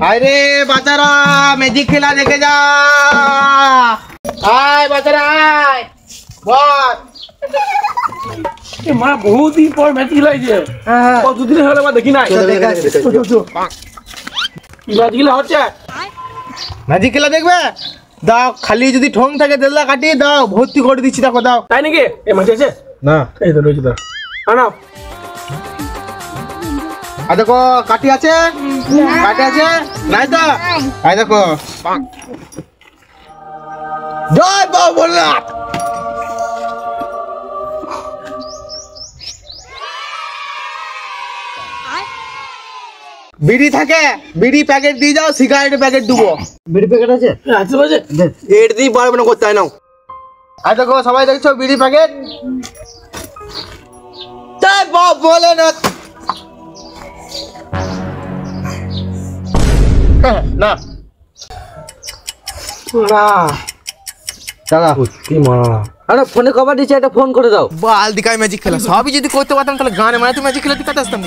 আরে বাচ্চারা ম্যাজিক খেলা দেখে যা। আয় বাচ্চারা আয় বল। মা বহুত দিন পর ম্যাজিক খেলাইছে। কতদিন হলো মা দেখি নাই। ম্যাজিক খেলা হচ্ছে। ম্যাজিক খেলা দেখবে? দাও, খালি যদি ঠং থাকে দেলা কাটিয়ে দাও, ভর্তি করে দিচ্ছি। দেখো দাও। তাই নাকি? এ মাঝে আছে না, এই তো রয়েছে। আনাও। আর দেখো কাটি আছে, কাটি আছে নাই তো? আই দেখো জয় বাবা বললা। বিড়ি থাকে, বিড়ি প্যাকেট দিয়ে যাও, সিগারেটের প্যাকেট দেবো। বিড়ি প্যাকেট আছে? আছে বাজে। এর দিয়ে পারবে না করতে হয় না। আর দেখো সবাই দেখছো বিড়ি প্যাকেট। জয় বাবা বলে না না দাদা আরে ফোনে কবার দিচ্ছে, একটা ফোন করে দাও। বাল দিকায় ম্যাজিক খেলা সবই যদি করতে পারতাম তাহলে গানে মানে তো ম্যাজিক খেলা দিতে আসতাম।